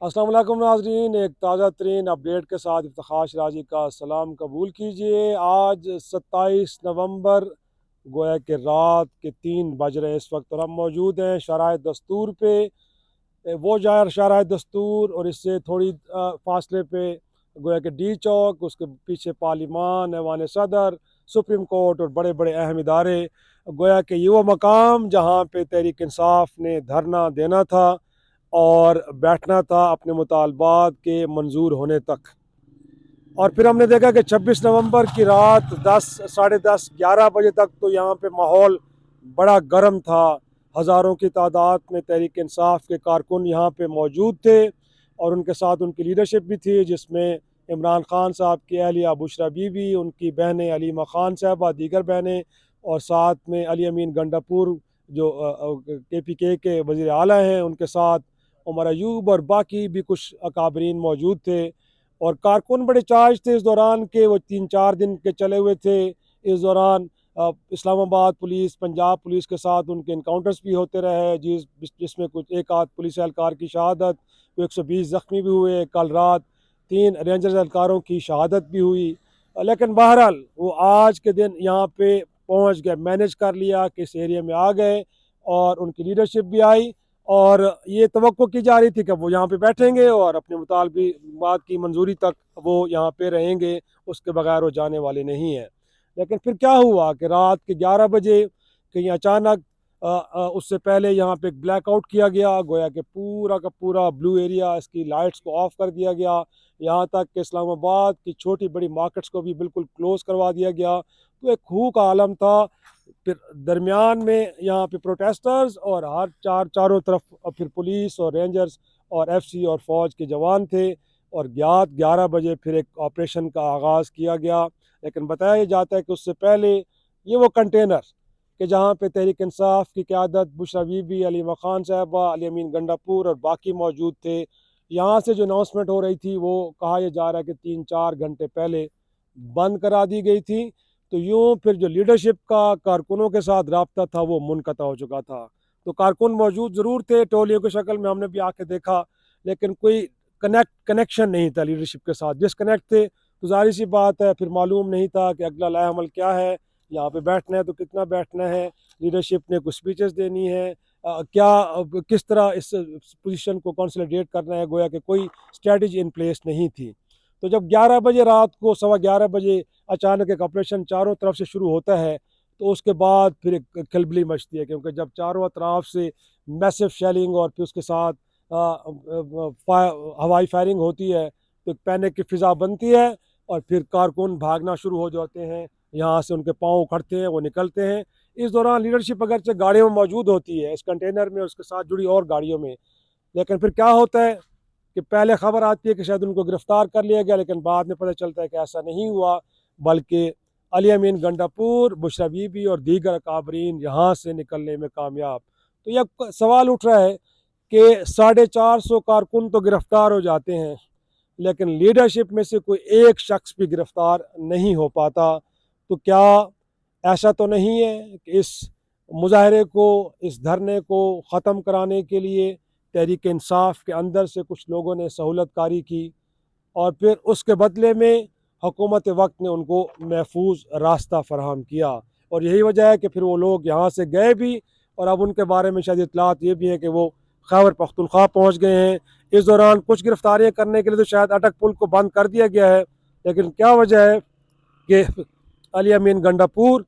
अस्सलाम वालेकुम नाज़रीन, एक ताज़ा तरीन अपडेट के साथ इफ्तिखार शराजी का सलाम कबूल कीजिए। आज 27 नवंबर गोया कि रात के 3 बज रहे हैं इस वक्त, और हम मौजूद हैं शाहराह दस्तूर पे। वो शाहराह दस्तूर और इससे थोड़ी फासले पे गोया कि डी चौक, उसके पीछे पार्लिमान, ऐवान सदर, सुप्रीम कोर्ट और बड़े बड़े अहम इदारे। गोया कि ये वो मकाम जहाँ पे तहरीक इंसाफ ने धरना देना था और बैठना था अपने मुतालबात के मंजूर होने तक। और फिर हमने देखा कि 26 नवंबर की रात 10, साढ़े 10, 11 बजे तक तो यहाँ पे माहौल बड़ा गर्म था। हज़ारों की तादाद में तहरीक इंसाफ के कारकुन यहाँ पे मौजूद थे और उनके साथ उनकी लीडरशिप भी थी, जिसमें इमरान खान साहब की अहलिया बुशरा बीबी, उनकी बहनें अलीमा खान साहबा, दीगर बहनें, और साथ में अली अमीन गंडापुर जो KPK के वज़ीर आला हैं, उनके साथ उमर अयूब और बाकी भी कुछ अकाबरीन मौजूद थे। और कारकुन बड़े चार्ज थे इस दौरान के, वो 3-4 दिन के चले हुए थे। इस दौरान इस्लामाबाद पुलिस, पंजाब पुलिस के साथ उनके इनकाउंटर्स भी होते रहे, जिसमें कुछ एक आध पुलिस एहलकार की शहादत, 120 ज़ख्मी भी हुए। कल रात 3 रेंजर्स एहलकारों की शहादत भी हुई। लेकिन बहरहाल वो आज के दिन यहाँ पे पहुँच गए, मैनेज कर लिया कि इस एरिया में आ गए, और उनकी लीडरशिप भी आई। और ये तवक्को की जा रही थी कि वो यहाँ पे बैठेंगे और अपने मुतालबी बात की मंजूरी तक वो यहाँ पे रहेंगे, उसके बगैर वो जाने वाले नहीं हैं। लेकिन फिर क्या हुआ कि रात के 11 बजे कहीं अचानक उससे पहले यहाँ पे एक ब्लैकआउट किया गया। गोया कि पूरा का पूरा ब्लू एरिया, इसकी लाइट्स को ऑफ कर दिया गया। यहाँ तक कि इस्लामाबाद की छोटी बड़ी मार्केट्स को भी बिल्कुल क्लोज़ करवा दिया गया। तो एक खौफ का आलम था। फिर दरमियान में यहाँ पे प्रोटेस्टर्स और हर चारों तरफ फिर पुलिस और रेंजर्स और FC और फ़ौज के जवान थे। और 11 बजे फिर एक ऑपरेशन का आगाज़ किया गया। लेकिन बताया जाता है कि उससे पहले ये वो कंटेनर कि जहाँ पे तहरीक इंसाफ की क़यादत बुशरा बीबी, अलीमा खान साहबा, अली अमीन गंडापुर और बाकी मौजूद थे, यहाँ से जो अनाउंसमेंट हो रही थी वो कहा यह जा रहा है कि 3-4 घंटे पहले बंद करा दी गई थी। तो यूँ फिर जो लीडरशिप का कारकुनों के साथ रब्ता था वो मुनक़ता हो चुका था। तो कारकुन मौजूद ज़रूर थे टोलियों की शक्ल में, हमने भी आके देखा, लेकिन कोई कनेक्शन नहीं था लीडरशिप के साथ, डिसकनेक्ट थे। तो ज़ाहिर सी बात है, फिर मालूम नहीं था कि अगला लाएअमल क्या है, यहाँ पे बैठना है तो कितना बैठना है, लीडरशिप ने कुछ स्पीचेस देनी है, किस तरह इस पोजीशन को कंसोलिडेट करना है। गोया कि कोई स्ट्रेटजी इन प्लेस नहीं थी। तो जब 11 बजे रात को, 11:15 अचानक एक ऑपरेशन चारों तरफ से शुरू होता है, तो उसके बाद फिर एक खलबली मचती है, क्योंकि जब चारों तरफ से मैसिव शेलिंग और फिर उसके साथ हवाई फायरिंग होती है, तो एक पैनिक की फ़िज़ा बनती है। और फिर कारकुन भागना शुरू हो जाते हैं, यहाँ से उनके पाँव उखड़ते हैं, वो निकलते हैं। इस दौरान लीडरशिप अगरचे गाड़ियों में मौजूद होती है, इस कंटेनर में, उसके साथ जुड़ी और गाड़ियों में। लेकिन फिर क्या होता है कि पहले खबर आती है कि शायद उनको गिरफ्तार कर लिया गया, लेकिन बाद में पता चलता है कि ऐसा नहीं हुआ, बल्कि अली अमीन गंडापुर, बुशरा बीबी और दीगर अकाबरीन यहाँ से निकलने में कामयाब। तो यह सवाल उठ रहा है कि 450 कारकुन तो गिरफ्तार हो जाते हैं, लेकिन लीडरशिप में से कोई एक शख्स भी गिरफ्तार नहीं हो पाता। तो क्या ऐसा तो नहीं है कि इस मुजाहरे को, इस धरने को ख़त्म कराने के लिए तहरीक इंसाफ के अंदर से कुछ लोगों ने सहूलत कारी की, और फिर उसके बदले में हुकूमत वक्त ने उनको महफूज रास्ता फराहम किया। और यही वजह है कि फिर वो लोग यहाँ से गए भी, और अब उनके बारे में शायद इतलात ये भी है कि वो खैबर पख्तूनख्वा पहुँच गए हैं। इस दौरान कुछ गिरफ्तारियाँ करने के लिए तो शायद अटक पुल को बंद कर दिया गया है, लेकिन क्या वजह है कि अली अमीन गंडापुर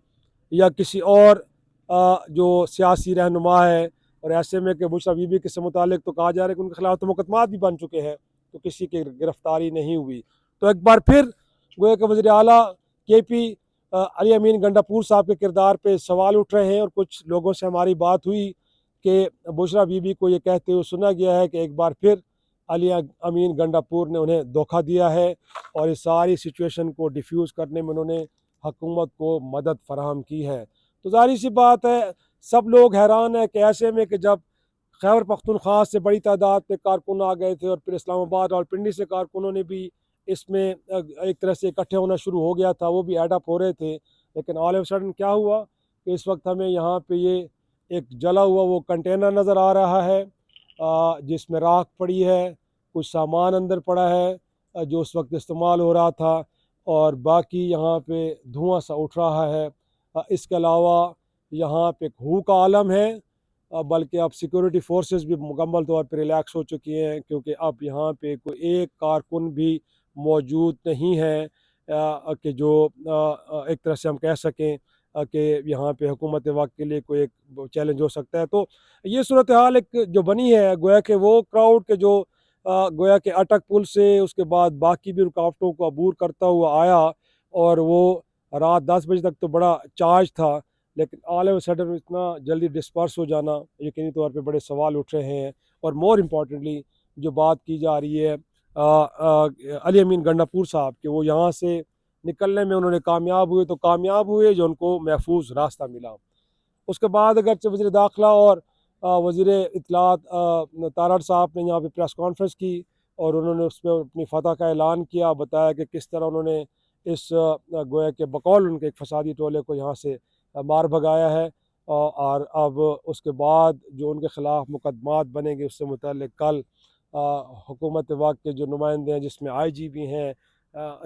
या किसी और जो सियासी रहनुमा है, और ऐसे में कि बुशरा बीबी के से मुतालिक तो कहा जा रहा है कि उनके खिलाफ तो मुकदमात भी बन चुके हैं, तो किसी की गिरफ्तारी नहीं हुई। तो एक बार फिर गोया के वज़ीर आला KP अली अमीन गंडापुर साहब के किरदार पे सवाल उठ रहे हैं। और कुछ लोगों से हमारी बात हुई कि बुशरा बीबी को ये कहते हुए सुना गया है कि एक बार फिर अली अमीन गंडापुर ने उन्हें धोखा दिया है, और इस सारी सिचुएशन को डिफ्यूज़ करने में उन्होंने हुकूमत को मदद फराहम की है। तो ज़ाहिर सी बात है, सब लोग हैरान है कि ऐसे में कि जब खैबर पख्तूनख्वा से बड़ी तादाद में कारकुन आ गए थे, और फिर इस्लामाबाद और पिंडी से कारकुनों ने भी इसमें एक तरह से इकट्ठे होना शुरू हो गया था, वो भी एड अप हो रहे थे। लेकिन ऑल ऑफ सडन क्या हुआ कि इस वक्त हमें यहाँ पे ये एक जला हुआ वो कंटेनर नज़र आ रहा है, जिसमें राख पड़ी है, कुछ सामान अंदर पड़ा है जो उस वक्त इस्तेमाल हो रहा था, और बाकी यहाँ पे धुआं सा उठ रहा है। इसके अलावा यहाँ पे हू का आलम है, बल्कि अब सिक्योरिटी फोर्सेस भी मुकम्मल तौर पर रिलैक्स हो चुकी हैं, क्योंकि अब यहाँ पे कोई एक कारकुन भी मौजूद नहीं है कि जो एक तरह से हम कह सकें कि यहाँ पे हुकूमत वक्त के लिए कोई एक चैलेंज हो सकता है। तो ये सूरत हाल एक जो बनी है, गोया कि वो क्राउड के जो गोया कि अटक पुल से उसके बाद बाकी भी रुकावटों को अबूर करता हुआ आया, और वो रात 10 बजे तक तो बड़ा चार्ज था, लेकिन ऑल ऑफ सडन इतना जल्दी डिस्पर्स हो जाना, यकीनी तौर पे बड़े सवाल उठ रहे हैं। और मोर इम्पॉर्टेंटली जो बात की जा रही है अली अमीन गंडापुर साहब के, वो यहाँ से निकलने में उन्होंने कामयाब हुए, तो कामयाब हुए जो उनको महफूज रास्ता मिला। उसके बाद अगरचे वज़ीर दाखिला और वज़ीर इत्तलात तारड़ साहब ने यहाँ पे प्रेस कॉन्फ्रेंस की, और उन्होंने उस पर अपनी फ़तह का ऐलान किया, बताया कि किस तरह उन्होंने इस गोया के बकौल उनके एक फसादी टोले को यहाँ से मार भगाया है। और अब उसके बाद जो उनके ख़िलाफ़ मुकदमात बनेंगे उससे मुतल्लिक़ कल हुकूमत वक्त के जो नुमाइंदे हैं, जिसमें IG भी हैं,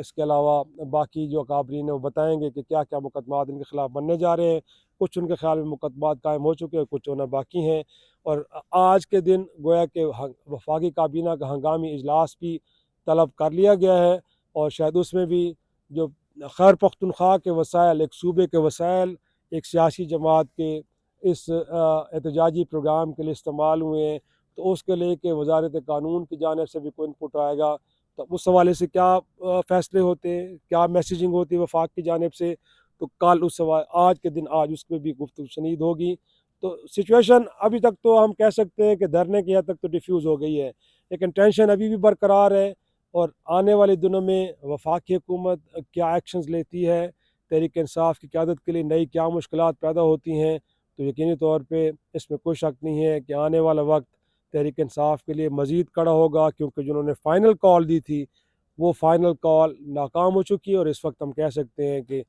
इसके अलावा बाकी जो अकाबरीन हैं, वो बताएंगे कि क्या क्या मुकदमात इनके ख़िलाफ़ बनने जा रहे हैं। कुछ उनके ख्याल में मुकदमात कायम हो चुके हैं, कुछ होना बाकी हैं। और आज के दिन गोया के वफाकी काबीना का हंगामी इजलास भी तलब कर लिया गया है, और शायद उसमें भी जो खैर पख्तूनख्वा के वसाइल, एक सूबे के वसाइल एक सियासी जमात के इस एहतजाजी प्रोग्राम के लिए इस्तेमाल हुए हैं, तो उसके लिए कि वजारत कानून की जानिब से भी कोई इनपुट आएगा, तो उस हवाले से क्या फ़ैसले होते हैं, क्या मैसेजिंग होती है वफाक की जानिब से, तो कल उस सवाल आज के दिन आज उस पर भी गुफ्तगू शनीद होगी। तो सिचुएशन अभी तक तो हम कह सकते हैं कि धरने की हद तक तो डिफ्यूज़ हो गई है, लेकिन टेंशन अभी भी बरकरार है। और आने वाले दिनों में वफाकी हुकूमत क्या एक्शंस लेती है, तहरीक इंसाफ की क़यादत के लिए नई क्या मुश्किलात पैदा होती हैं, तो यकीनी तौर पर इसमें कोई शक नहीं है कि आने वाला वक्त तहरीक इंसाफ के लिए मज़ीद कड़ा होगा, क्योंकि जिन्होंने फ़ाइनल कॉल दी थी वो फ़ाइनल कॉल नाकाम हो चुकी है, और इस वक्त हम कह सकते हैं कि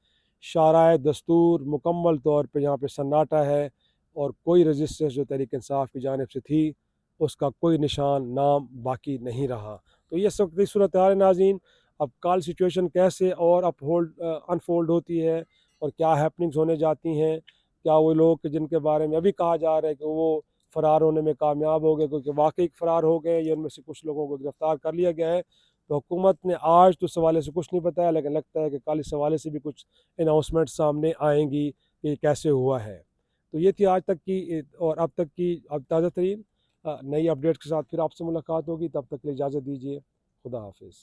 शाराए दस्तूर मुकम्मल तौर पे यहाँ पे सन्नाटा है, और कोई रजिस्टेंस जो तहरीक इंसाफ की जानिब से थी उसका कोई निशान नाम बाकी नहीं रहा। तो ये सब की सूरत हाल नाज़रीन। अब कल सिचुएशन कैसे और अनफोल्ड होती है, और क्या हैपनिंग्स होने जाती हैं, क्या वो लोग जिनके बारे में अभी कहा जा रहा है कि वो फ़रार होने में कामयाब हो गए, क्योंकि वाकई फ़रार हो गए, या उनमें से कुछ लोगों को गिरफ़्तार कर लिया गया है। तो हुकूमत ने आज तो इस हवाले से कुछ नहीं बताया, लेकिन लगता है कि कल इस हवाले से भी कुछ अनाउंसमेंट सामने आएंगी कि कैसे हुआ है। तो ये थी आज तक की और अब तक की अब ताज़ा तरीन नई अपडेट्स के साथ फिर आपसे मुलाकात होगी। तब तक के लिए इजाज़त दीजिए। खुदा हाफिज़।